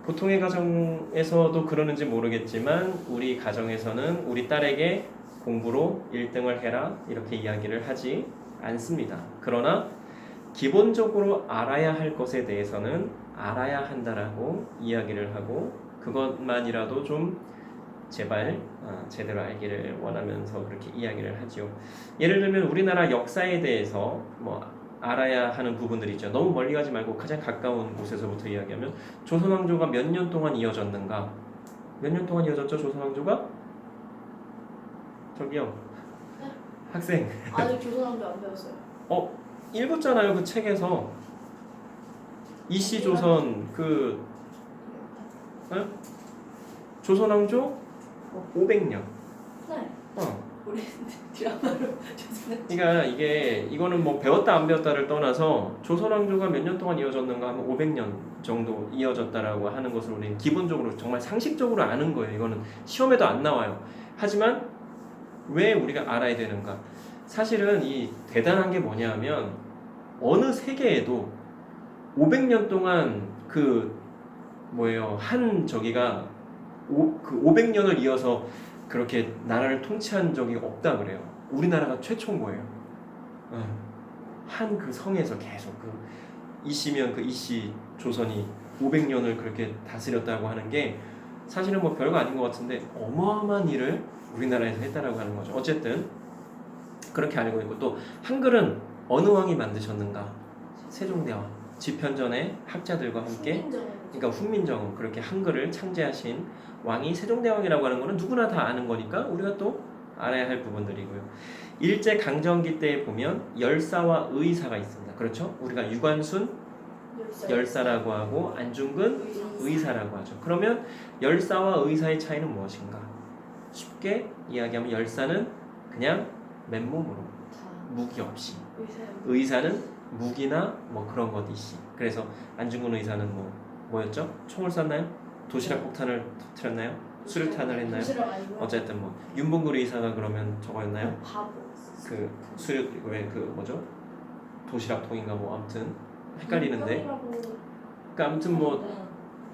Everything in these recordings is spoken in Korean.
보통의 가정에서도 그러는지 모르겠지만 우리 가정에서는 우리 딸에게 공부로 1등을 해라 이렇게 이야기를 하지 않습니다. 그러나 기본적으로 알아야 할 것에 대해서는 알아야 한다라고 이야기를 하고 그것만이라도 좀 제발 제대로 알기를 원하면서 그렇게 이야기를 하죠. 예를 들면 우리나라 역사에 대해서 뭐 알아야 하는 부분들이 있죠. 너무 멀리 가지 말고 가장 가까운 곳에서부터 이야기하면 조선왕조가 몇 년 동안 이어졌는가? 몇 년 동안 이어졌죠? 조선왕조가? 저기요 네? 학생 아직 조선왕조 안 배웠어요. 읽었잖아요 그 책에서 이씨 조선 그 조선왕조 500년. 네. 우리 드라마로 조선왕조. 그러니까 이거는 뭐 배웠다 안 배웠다를 떠나서 조선왕조가 몇 년 동안 이어졌는가 하면 500년 정도 이어졌다라고 하는 것을 우리는 기본적으로 정말 상식적으로 아는 거예요. 이거는 시험에도 안 나와요. 하지만 왜 우리가 알아야 되는가? 사실은 이 대단한 게 뭐냐면 어느 세계에도 500년 동안 한 저기가 그 500년을 이어서 그렇게 나라를 통치한 적이 없다 그래요. 우리나라가 최초인 거예요. 한 그 성에서 계속 그 이씨면 그 이씨 조선이 500년을 그렇게 다스렸다고 하는 게 사실은 뭐 별거 아닌 것 같은데 어마어마한 일을 우리나라에서 했다라고 하는 거죠. 어쨌든 그렇게 알고 있고 또 한글은 어느 왕이 만드셨는가? 세종대왕. 집현전에 학자들과 함께 그러니까 훈민정음 그렇게 한글을 창제하신 왕이 세종대왕이라고 하는 거는 누구나 다 아는 거니까 우리가 또 알아야 할 부분들이고요. 일제 강점기 때 보면 열사와 의사가 있습니다. 그렇죠? 우리가 유관순 열사라고 하고 안중근 의사라고 하죠. 그러면 열사와 의사의 차이는 무엇인가? 쉽게 이야기하면 열사는 그냥 맨몸으로 무기 없이 의사는 무기나 뭐 그런 것 이씨. 그래서 안중근 의사는 뭐였죠? 총을 쐈나요? 도시락 폭탄을 터뜨렸나요? 수류탄을 했나요? 어쨌든 뭐 윤봉길 의사가 그러면 저거였나요? 바보. 그 수류 뭐죠? 도시락통인가 뭐 아무튼 헷갈리는데. 그러니까 아무튼 뭐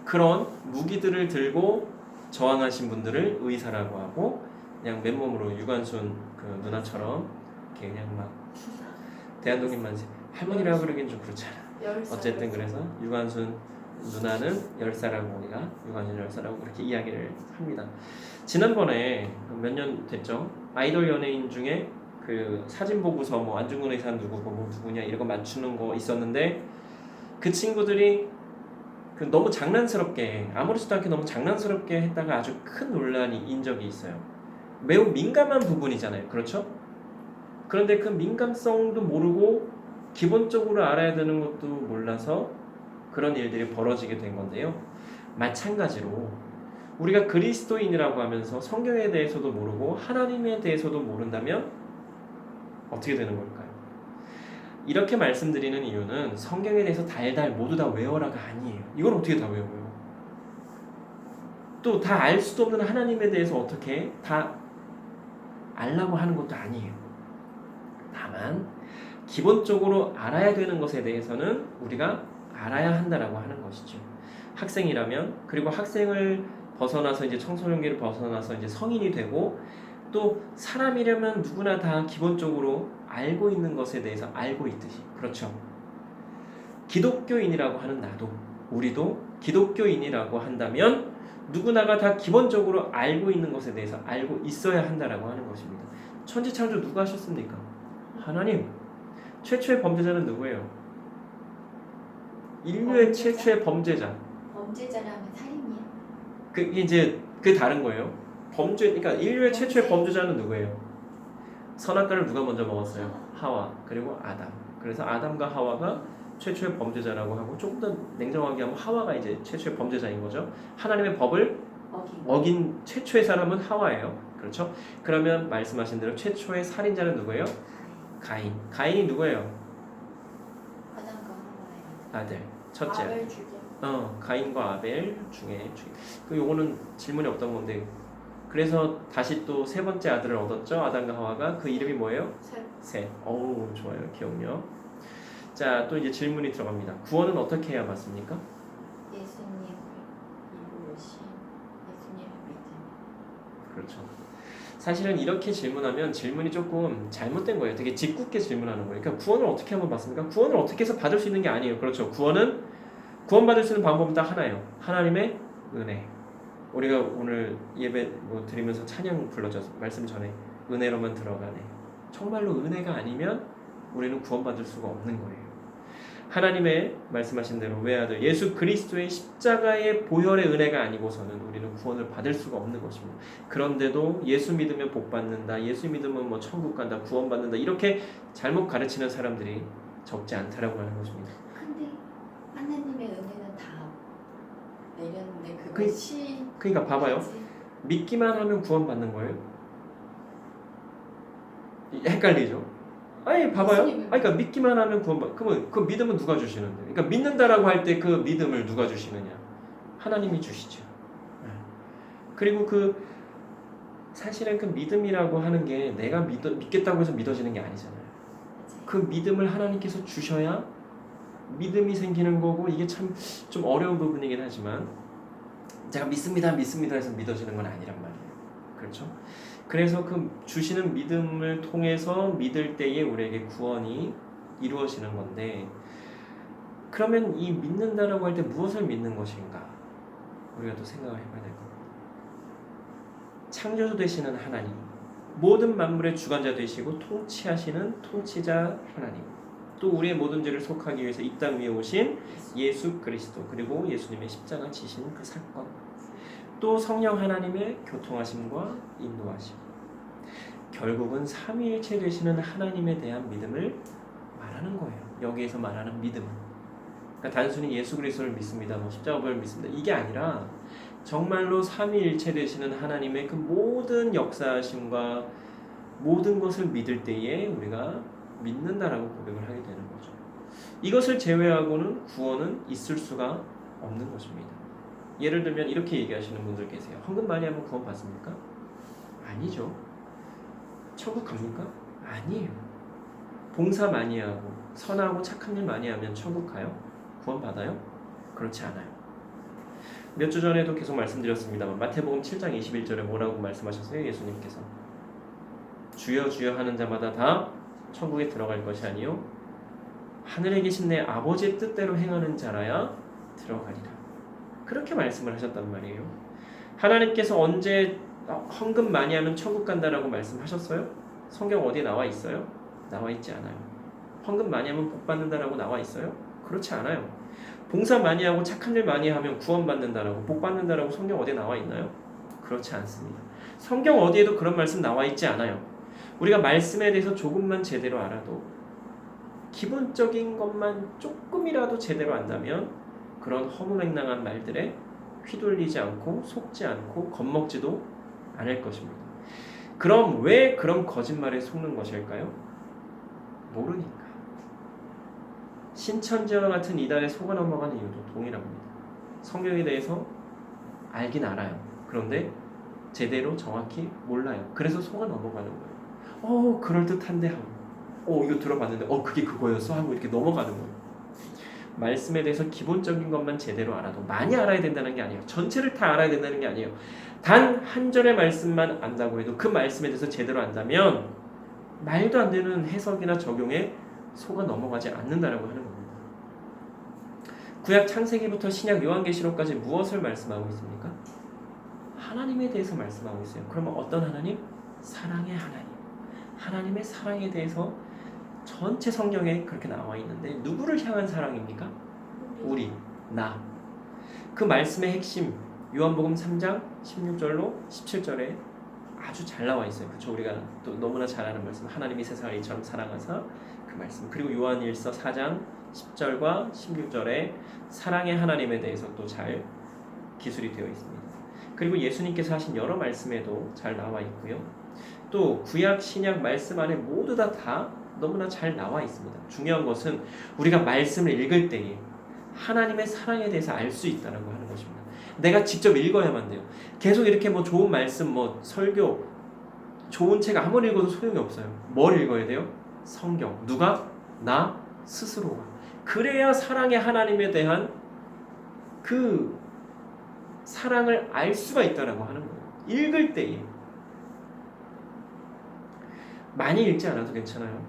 그런 무기들을 들고 저항하신 분들을 의사라고 하고 그냥 맨몸으로 유관순 그 누나처럼 이렇게 그냥 막 대한독립 만세 할머니라고 그러기엔 좀 그렇잖아. 어쨌든 그래서 유관순 누나는 열사라고 우리가 유관순 열사라고 그렇게 이야기를 합니다. 지난번에 몇 년 됐죠? 아이돌 연예인 중에 그 사진 보고서 뭐 안중근 의사 누구고 뭐 누구냐 이런 거 맞추는 거 있었는데 그 친구들이 그 너무 장난스럽게 아무렇지도 않게 너무 장난스럽게 했다가 아주 큰 논란이 인 적이 있어요. 매우 민감한 부분이잖아요. 그렇죠? 그런데 그 민감성도 모르고 기본적으로 알아야 되는 것도 몰라서 그런 일들이 벌어지게 된 건데요. 마찬가지로 우리가 그리스도인이라고 하면서 성경에 대해서도 모르고 하나님에 대해서도 모른다면 어떻게 되는 걸까요? 이렇게 말씀드리는 이유는 성경에 대해서 달달 모두 다 외워라가 아니에요. 이걸 어떻게 다 외워요? 또 다 알 수도 없는 하나님에 대해서 어떻게 다 알라고 하는 것도 아니에요. 다만 기본적으로 알아야 되는 것에 대해서는 우리가 알아야 한다라고 하는 것이죠. 학생이라면 그리고 학생을 벗어나서 이제 청소년기를 벗어나서 이제 성인이 되고 또 사람이라면 누구나 다 기본적으로 알고 있는 것에 대해서 알고 있듯이 그렇죠. 기독교인이라고 하는 나도 우리도 기독교인이라고 한다면 누구나가 다 기본적으로 알고 있는 것에 대해서 알고 있어야 한다라고 하는 것입니다. 천지창조 누가 하셨습니까? 하나님. 최초의 범죄자는 누구예요? 인류의 최초의 범죄자. 범죄자라면 살인이야? 그게 이제 그 다른 거예요. 그러니까 인류의 최초의 범죄자는 누구예요? 선악과를 누가 먼저 먹었어요? 하와. 그리고 아담. 그래서 아담과 하와가 최초의 범죄자라고 하고 조금 더 냉정하게 하면 하와가 이제 최초의 범죄자인 거죠. 하나님의 법을 어긴 최초의 사람은 하와예요. 그렇죠? 그러면 말씀하신 대로 최초의 살인자는 누구예요? 가인. 가인이 누구예요? 아담과 하와의 아들. 첫째. 아벨 주제. 가인과 아벨 중에 요거는 질문이 없던 건데 그래서 다시 또 세 번째 아들을 얻었죠. 아담과 하와가 그 이름이 뭐예요? 셋. 어우 좋아요. 기억력. 자, 또 이제 질문이 들어갑니다. 구원은 어떻게 해야 맞습니까? 예수님 오신 예수님을 믿으면. 그렇죠. 사실은 이렇게 질문하면 질문이 조금 잘못된 거예요. 되게 짓궂게 질문하는 거예요. 그러니까 구원을 어떻게 한번 받습니까? 구원을 어떻게 해서 받을 수 있는 게 아니에요. 그렇죠. 구원받을 수 있는 방법은 딱 하나예요. 하나님의 은혜. 우리가 오늘 예배 드리면서 찬양 불러줘서 말씀 전에 은혜로만 들어가네. 정말로 은혜가 아니면 우리는 구원받을 수가 없는 거예요. 하나님의 말씀하신 대로 외아들 예수 그리스도의 십자가의 보혈의 은혜가 아니고서는 우리는 구원을 받을 수가 없는 것입니다. 그런데도 예수 믿으면 복 받는다, 예수 믿으면 뭐 천국 간다, 구원받는다 이렇게 잘못 가르치는 사람들이 적지 않다라고 하는 것입니다. 근데 하나님의 은혜는 다 내렸는데 그것이 그러니까 봐봐요. 뭐지? 믿기만 하면 구원받는 거예요? 헷갈리죠? 아니 봐봐요. 그러니까 믿기만 하면 그러면 그 믿음은 누가 주시는데? 그러니까 믿는다라고 할 때 그 믿음을 누가 주시느냐? 하나님이 주시죠. 그리고 사실은 그 믿음이라고 하는 게 내가 믿겠다고 해서 믿어지는 게 아니잖아요. 그 믿음을 하나님께서 주셔야 믿음이 생기는 거고 이게 참 좀 어려운 부분이긴 하지만 제가 믿습니다 해서 믿어지는 건 아니란 말이에요. 그렇죠? 그래서 그 주시는 믿음을 통해서 믿을 때에 우리에게 구원이 이루어지는 건데 그러면 이 믿는다라고 할 때 무엇을 믿는 것인가? 우리가 또 생각을 해봐야 될 겁니다. 창조주 되시는 하나님, 모든 만물의 주관자 되시고 통치하시는 통치자 하나님, 또 우리의 모든 죄를 속하기 위해서 이 땅 위에 오신 예수 그리스도, 그리고 예수님의 십자가 지신 그 사건, 또 성령 하나님의 교통하심과 인도하심, 결국은 삼위일체 되시는 하나님에 대한 믿음을 말하는 거예요. 여기에서 말하는 믿음은 그러니까 단순히 예수 그리스도를 믿습니다, 십자가를 믿습니다 이게 아니라 정말로 삼위일체 되시는 하나님의 그 모든 역사하심과 모든 것을 믿을 때에 우리가 믿는다라고 고백을 하게 되는 거죠. 이것을 제외하고는 구원은 있을 수가 없는 것입니다. 예를 들면 이렇게 얘기하시는 분들 계세요. 헌금 많이 하면 구원 받습니까? 아니죠. 천국 갑니까? 아니에요. 봉사 많이 하고 선하고 착한 일 많이 하면 천국 가요? 구원 받아요? 그렇지 않아요. 몇 주 전에도 계속 말씀드렸습니다만 마태복음 7장 21절에 뭐라고 말씀하셨어요? 예수님께서 주여 주여 하는 자마다 다 천국에 들어갈 것이 아니요 하늘에 계신 내 아버지의 뜻대로 행하는 자라야 들어가리라. 그렇게 말씀을 하셨단 말이에요. 하나님께서 언제 헌금 많이 하면 천국 간다라고 말씀하셨어요? 성경 어디에 나와 있어요? 나와 있지 않아요. 헌금 많이 하면 복 받는다라고 나와 있어요? 그렇지 않아요. 봉사 많이 하고 착한 일 많이 하면 구원 받는다라고 복 받는다라고 성경 어디에 나와 있나요? 그렇지 않습니다. 성경 어디에도 그런 말씀 나와 있지 않아요. 우리가 말씀에 대해서 조금만 제대로 알아도 기본적인 것만 조금이라도 제대로 안다면 그런 허무맹랑한 말들에 휘둘리지 않고 속지 않고 겁먹지도 않을 것입니다. 그럼 왜 그런 거짓말에 속는 것일까요? 모르니까. 신천지와 같은 이단에 속아 넘어가는 이유도 동일합니다. 성경에 대해서 알긴 알아요. 그런데 제대로 정확히 몰라요. 그래서 속아 넘어가는 거예요. 그럴듯한데 하고 이거 들어봤는데 그게 그거였어? 하고 이렇게 넘어가는 거예요. 말씀에 대해서 기본적인 것만 제대로 알아도 많이 알아야 된다는 게 아니에요. 전체를 다 알아야 된다는 게 아니에요. 단 한 절의 말씀만 안다고 해도 그 말씀에 대해서 제대로 안다면 말도 안 되는 해석이나 적용에 속아 넘어가지 않는다라고 하는 겁니다. 구약 창세기부터 신약 요한계시록까지 무엇을 말씀하고 있습니까? 하나님에 대해서 말씀하고 있어요. 그러면 어떤 하나님? 사랑의 하나님. 하나님의 사랑에 대해서 전체 성경에 그렇게 나와 있는데 누구를 향한 사랑입니까? 우리, 나. 그 말씀의 핵심 요한복음 3장 16절로 17절에 아주 잘 나와 있어요. 그렇죠? 우리가 또 너무나 잘 아는 말씀 하나님이 세상을 이처럼 사랑하사 그 말씀. 그리고 요한일서 4장 10절과 16절에 사랑의 하나님에 대해서 또 잘 기술이 되어 있습니다. 그리고 예수님께서 하신 여러 말씀에도 잘 나와 있고요. 또 구약 신약 말씀 안에 모두 다 너무나 잘 나와 있습니다. 중요한 것은 우리가 말씀을 읽을 때에 하나님의 사랑에 대해서 알 수 있다는 하는 것입니다. 내가 직접 읽어야만 돼요. 계속 이렇게 좋은 말씀, 설교, 좋은 책 아무리 읽어도 소용이 없어요. 뭘 읽어야 돼요? 성경. 누가? 나 스스로가. 그래야 사랑의 하나님에 대한 그 사랑을 알 수가 있다라고 하는 거예요. 읽을 때에 많이 읽지 않아도 괜찮아요.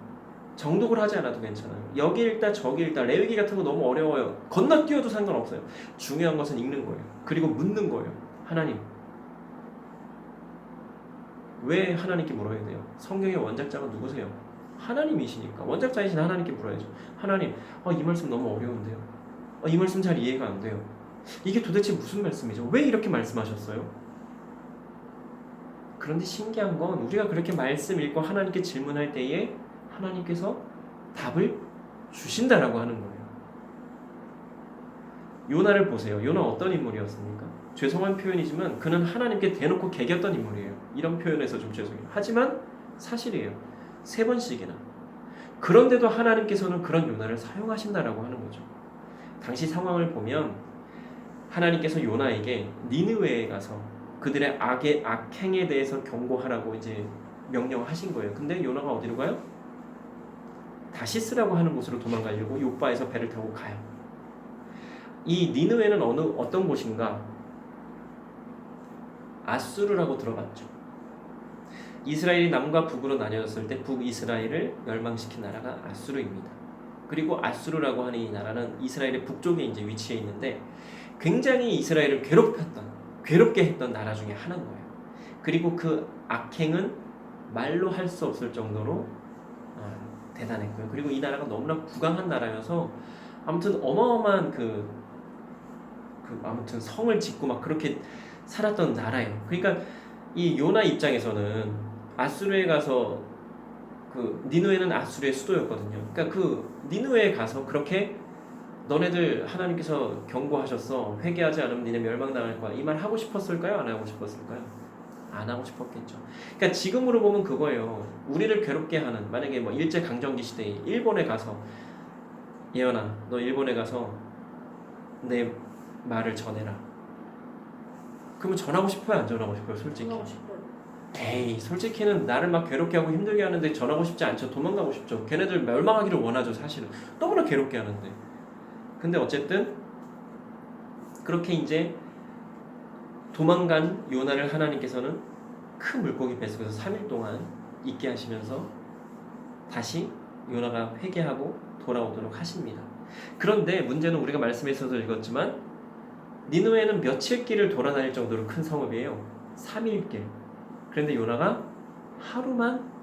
정독을 하지 않아도 괜찮아요. 여기 읽다 저기 읽다 레위기 같은 거 너무 어려워요. 건너뛰어도 상관없어요. 중요한 것은 읽는 거예요. 그리고 묻는 거예요. 하나님 왜 하나님께 물어야 돼요? 성경의 원작자가 누구세요? 하나님이시니까 원작자이신 하나님께 물어야죠. 하나님 이 말씀 너무 어려운데요. 이 말씀 잘 이해가 안 돼요. 이게 도대체 무슨 말씀이죠? 왜 이렇게 말씀하셨어요? 그런데 신기한 건 우리가 그렇게 말씀 읽고 하나님께 질문할 때에 하나님께서 답을 주신다라고 하는 거예요. 요나를 보세요. 요나 어떤 인물이었습니까? 죄송한 표현이지만 그는 하나님께 대놓고 개겼던 인물이에요. 이런 표현에서 좀 죄송해요. 하지만 사실이에요. 3번씩이나. 그런데도 하나님께서는 그런 요나를 사용하신다라고 하는 거죠. 당시 상황을 보면 하나님께서 요나에게 니느웨에 가서 그들의 악행에 대해서 경고하라고 이제 명령하신 거예요. 근데 요나가 어디로 가요? 다시스라고 하는 곳으로 도망가려고 요바에서 배를 타고 가요. 이 니느웨는 어떤 곳인가? 아수르라고 들어봤죠. 이스라엘이 남과 북으로 나뉘었을 때 북이스라엘을 멸망시킨 나라가 아수르입니다. 그리고 아수르라고 하는 이 나라는 이스라엘의 북쪽에 이제 위치해 있는데 굉장히 이스라엘을 괴롭게 했던 나라 중에 하나인 거예요. 그리고 그 악행은 말로 할 수 없을 정도로 대단했고요. 그리고 이 나라가 너무나 부강한 나라여서 아무튼 어마어마한 아무튼 성을 짓고 막 그렇게 살았던 나라예요. 그러니까 이 요나 입장에서는 아수르에 가서 니느웨는 아수르의 수도였거든요. 그러니까 니느웨에 가서 그렇게 너네들 하나님께서 경고하셨어. 회개하지 않으면 니네 멸망당할 거야. 이 말 하고 싶었을까요? 안 하고 싶었을까요? 안 하고 싶었겠죠. 그러니까 지금으로 보면 그거예요. 우리를 괴롭게 하는 만약에 뭐 일제 강점기 시대에 일본에 가서 예언아, 너 일본에 가서 내 말을 전해라. 그러면 전하고 싶어요? 안 전하고 싶어요? 솔직히. 전하고 싶어요. 에이, 솔직히는 나를 막 괴롭게 하고 힘들게 하는데 전하고 싶지 않죠. 도망가고 싶죠. 걔네들 멸망하기를 원하죠. 사실은 너무나 괴롭게 하는데. 근데 어쨌든 그렇게 이제 도망간 요나를 하나님께서는 큰 물고기 뱃속에서 3일 동안 있게 하시면서 다시 요나가 회개하고 돌아오도록 하십니다. 그런데 문제는 우리가 말씀에서도 읽었지만 니느웨는 며칠 길을 돌아다닐 정도로 큰 성읍이에요. 3일 길. 그런데 요나가 하루만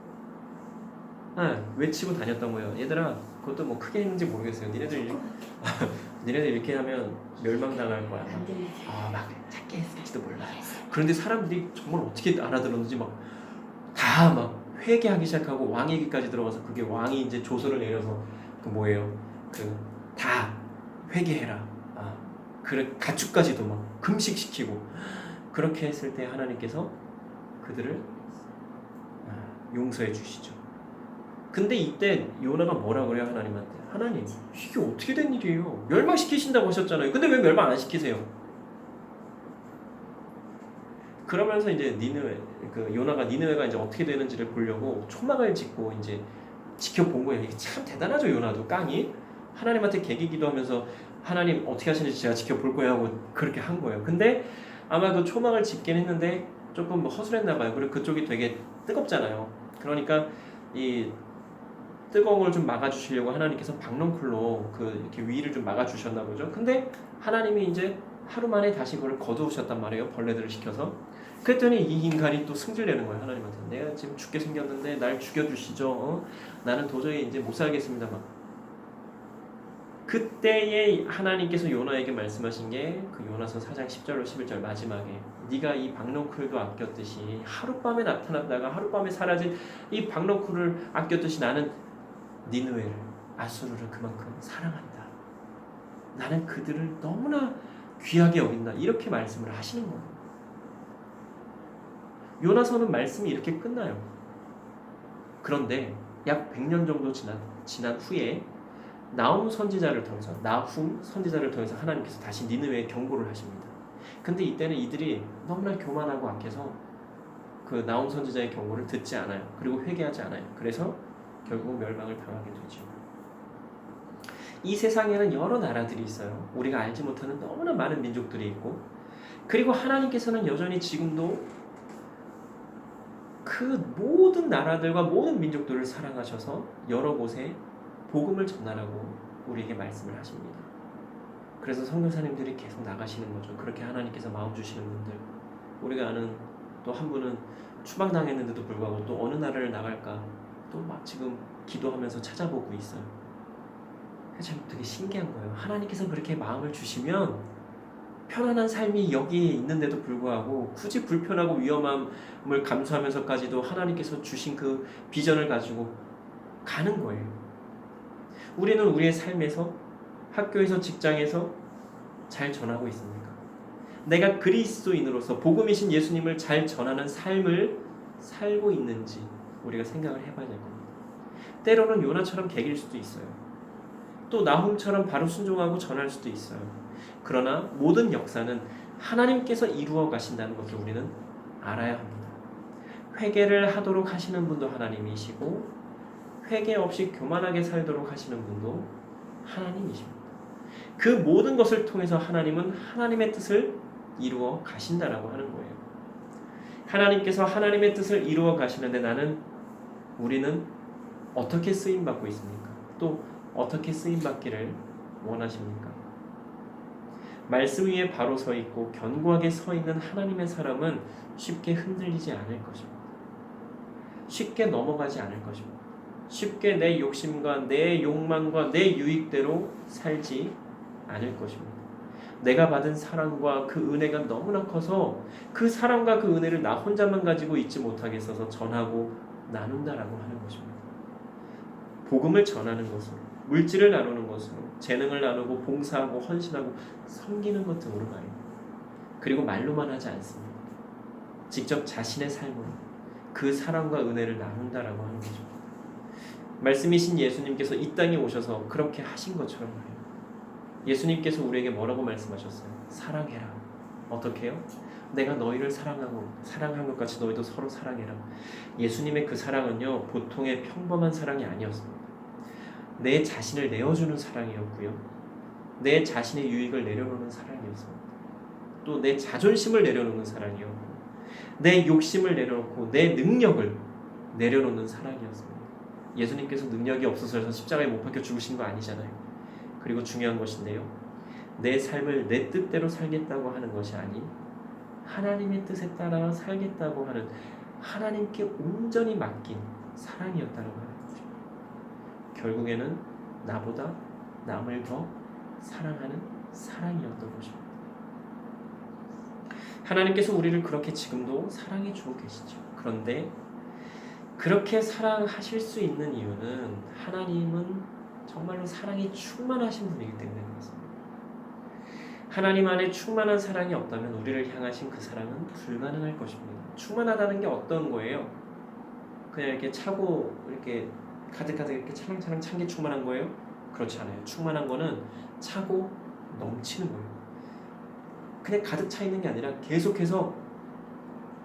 외치고 다녔던 거예요. 얘들아, 그것도 뭐 크게 했는지 모르겠어요. 니네들 이렇게 하면 멸망당할 거야. 막 작게 했을지도 몰라. 그런데 사람들이 정말 어떻게 알아들었는지 막 회개하기 시작하고 왕의 귀까지 들어가서 그게 왕이 이제 조서를 내려서 다 회개해라. 그래 가축까지도 막 금식시키고 그렇게 했을 때 하나님께서 그들을 용서해 주시죠. 근데 이때 요나가 뭐라 그래요? 하나님한테. 하나님, 이게 어떻게 된 일이에요? 멸망시키신다고 하셨잖아요. 근데 왜 멸망 안 시키세요? 그러면서 이제 요나가 니느웨가 이제 어떻게 되는지를 보려고 초막을 짓고 이제 지켜본 거예요. 이게 참 대단하죠, 요나도. 깡이 하나님한테 개기기도 하면서 하나님 어떻게 하시는지 제가 지켜볼 거예요 하고 그렇게 한 거예요. 근데 아마 그 초막을 짓긴 했는데 조금 허술했나 봐요. 그리고 그쪽이 되게 뜨겁잖아요. 그러니까 이 뜨거운 걸 좀 막아주시려고 하나님께서 박넝쿨로 이렇게 위를 좀 막아주셨나 보죠. 근데 하나님이 이제 하루 만에 다시 그걸 거두셨단 말이에요. 벌레들을 시켜서. 그랬더니 이 인간이 또 승질내는 거예요. 하나님한테. 내가 지금 죽게 생겼는데 날 죽여주시죠. 나는 도저히 이제 못 살겠습니다. 막. 그때에 하나님께서 요나에게 말씀하신 게 그 요나서 4장 10절로 11절 마지막에 네가 이 박넝쿨도 아꼈듯이 하룻밤에 나타났다가 하룻밤에 사라진 이 박넝쿨을 아꼈듯이 나는 니느웨를 아수르를 그만큼 사랑한다. 나는 그들을 너무나 귀하게 여긴다. 이렇게 말씀을 하시는 거예요. 요나서는 말씀이 이렇게 끝나요. 그런데 약 100년 정도 지난 후에 나훔 선지자를 통해서 하나님께서 다시 니느웨에 경고를 하십니다. 근데 이때는 이들이 너무나 교만하고 악해서 그 나훔 선지자의 경고를 듣지 않아요. 그리고 회개하지 않아요. 그래서 결국 멸망을 당하게 되죠. 이 세상에는 여러 나라들이 있어요. 우리가 알지 못하는 너무나 많은 민족들이 있고 그리고 하나님께서는 여전히 지금도 그 모든 나라들과 모든 민족들을 사랑하셔서 여러 곳에 복음을 전하라고 우리에게 말씀을 하십니다. 그래서 선교사님들이 계속 나가시는 거죠. 그렇게 하나님께서 마음 주시는 분들, 우리가 아는 또 한 분은 추방당했는데도 불구하고 또 어느 나라를 나갈까 또 막 지금 기도하면서 찾아보고 있어요. 참 되게 신기한 거예요. 하나님께서 그렇게 마음을 주시면 편안한 삶이 여기에 있는데도 불구하고 굳이 불편하고 위험함을 감수하면서까지도 하나님께서 주신 그 비전을 가지고 가는 거예요. 우리는 우리의 삶에서, 학교에서, 직장에서 잘 전하고 있습니까? 내가 그리스도인으로서 복음이신 예수님을 잘 전하는 삶을 살고 있는지 우리가 생각을 해봐야 될 겁니다. 때로는 요나처럼 개길 수도 있어요. 또 나훔처럼 바로 순종하고 전할 수도 있어요. 그러나 모든 역사는 하나님께서 이루어 가신다는 것을 우리는 알아야 합니다. 회개를 하도록 하시는 분도 하나님이시고 회개 없이 교만하게 살도록 하시는 분도 하나님이십니다. 그 모든 것을 통해서 하나님은 하나님의 뜻을 이루어 가신다라고 하는 거예요. 하나님께서 하나님의 뜻을 이루어 가시는데 우리는 어떻게 쓰임 받고 있습니까? 또 어떻게 쓰임 받기를 원하십니까? 말씀 위에 바로 서 있고 견고하게 서 있는 하나님의 사람은 쉽게 흔들리지 않을 것입니다. 쉽게 넘어가지 않을 것입니다. 쉽게 내 욕심과 내 욕망과 내 유익대로 살지 않을 것입니다. 내가 받은 사랑과 그 은혜가 너무나 커서 그 사랑과 그 은혜를 나 혼자만 가지고 있지 못하게 써서 전하고 나눈다라고 하는 것입니다. 복음을 전하는 것으로, 물질을 나누는 것으로, 재능을 나누고 봉사하고 헌신하고 섬기는 것 등으로 말입니다. 그리고 말로만 하지 않습니다. 직접 자신의 삶으로 그 사랑과 은혜를 나눈다라고 하는 것입니다. 말씀이신 예수님께서 이 땅에 오셔서 그렇게 하신 것처럼 말이에요. 예수님께서 우리에게 뭐라고 말씀하셨어요? 사랑해라. 어떻게 해요? 내가 너희를 사랑한 것 같이 너희도 서로 사랑해라. 예수님의 그 사랑은요, 보통의 평범한 사랑이 아니었습니다. 내 자신을 내어주는 사랑이었고요, 내 자신의 유익을 내려놓는 사랑이었습니다. 또 내 자존심을 내려놓는 사랑이었고, 내 욕심을 내려놓고 내 능력을 내려놓는 사랑이었습니다. 예수님께서 능력이 없어서 십자가에 못 박혀 죽으신 거 아니잖아요. 그리고 중요한 것인데요, 내 삶을 내 뜻대로 살겠다고 하는 것이 아닌 하나님의 뜻에 따라 살겠다고 하는 하나님께 온전히 맡긴 사랑이었다고 하는 거죠. 결국에는 나보다 남을 더 사랑하는 사랑이었던 것입니다. 하나님께서 우리를 그렇게 지금도 사랑해 주고 계시죠. 그런데 그렇게 사랑하실 수 있는 이유는 하나님은 정말로 사랑이 충만하신 분이기 때문에 그렇습니다. 하나님 안에 충만한 사랑이 없다면 우리를 향하신 그 사랑은 불가능할 것입니다. 충만하다는 게 어떤 거예요? 그냥 이렇게 차고 이렇게 가득 이렇게 차랑차랑 찬 게 충만한 거예요? 그렇지 않아요. 충만한 거는 차고 넘치는 거예요. 그냥 가득 차 있는 게 아니라 계속해서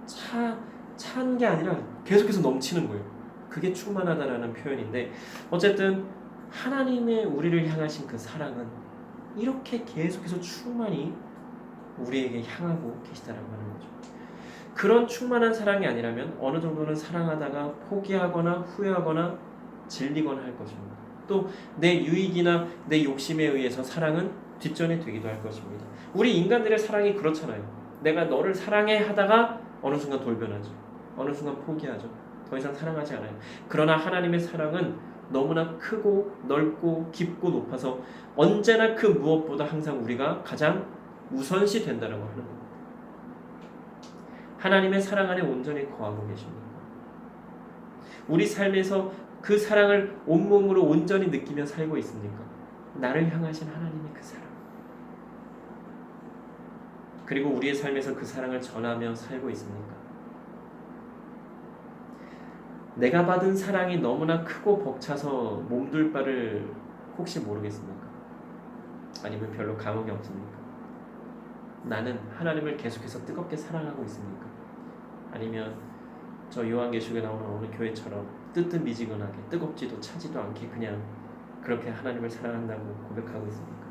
찬 게 아니라 계속해서 넘치는 거예요. 그게 충만하다라는 표현인데, 어쨌든 하나님의 우리를 향하신 그 사랑은 이렇게 계속해서 충만히 우리에게 향하고 계시다라고 하는 거죠. 그런 충만한 사랑이 아니라면 어느 정도는 사랑하다가 포기하거나 후회하거나 질리거나 할 것입니다. 또 내 유익이나 내 욕심에 의해서 사랑은 뒷전에 되기도 할 것입니다. 우리 인간들의 사랑이 그렇잖아요. 내가 너를 사랑해 하다가 어느 순간 돌변하죠. 어느 순간 포기하죠. 더 이상 사랑하지 않아요. 그러나 하나님의 사랑은 너무나 크고 넓고 깊고 높아서 언제나 그 무엇보다 항상 우리가 가장 우선시 된다고 하는 겁니다. 하나님의 사랑 안에 온전히 거하고 계십니다. 우리 삶에서 그 사랑을 온몸으로 온전히 느끼며 살고 있습니까? 나를 향하신 하나님의 그 사랑, 그리고 우리의 삶에서 그 사랑을 전하며 살고 있습니까? 내가 받은 사랑이 너무나 크고 벅차서 몸둘 바를 혹시 모르겠습니까? 아니면 별로 감흥이 없습니까? 나는 하나님을 계속해서 뜨겁게 사랑하고 있습니까? 아니면 저 요한계시록에 나오는 어느 교회처럼 뜨뜻미지근하게 뜨겁지도 차지도 않게 그냥 그렇게 하나님을 사랑한다고 고백하고 있습니까?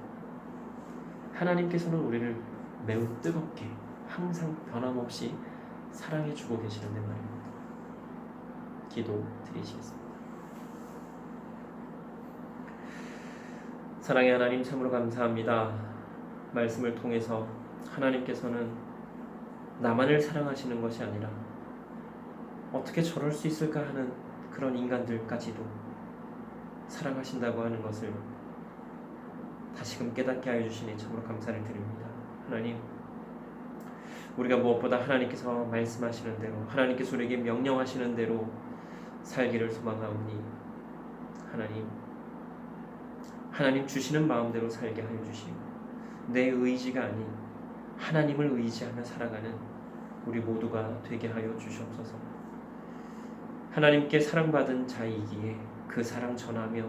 하나님께서는 우리를 매우 뜨겁게 항상 변함없이 사랑해 주고 계시는데 말입니다. 기도 드리시겠습니다. 사랑의 하나님, 참으로 감사합니다. 말씀을 통해서 하나님께서는 나만을 사랑하시는 것이 아니라 어떻게 저럴 수 있을까 하는 그런 인간들까지도 사랑하신다고 하는 것을 다시금 깨닫게 하여 주시니 참으로 감사를 드립니다. 하나님, 우리가 무엇보다 하나님께서 말씀하시는 대로, 하나님께서 우리에게 명령하시는 대로 살기를 소망하오니 하나님 주시는 마음대로 살게 하여 주시고, 내 의지가 아닌 하나님을 의지하며 살아가는 우리 모두가 되게 하여 주시옵소서. 하나님께 사랑받은 자이기에 그 사랑 전하며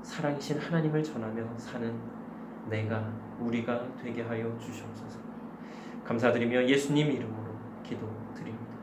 사랑이신 하나님을 전하며 사는 우리가 되게 하여 주시옵소서. 감사드리며 예수님 이름으로 기도드립니다.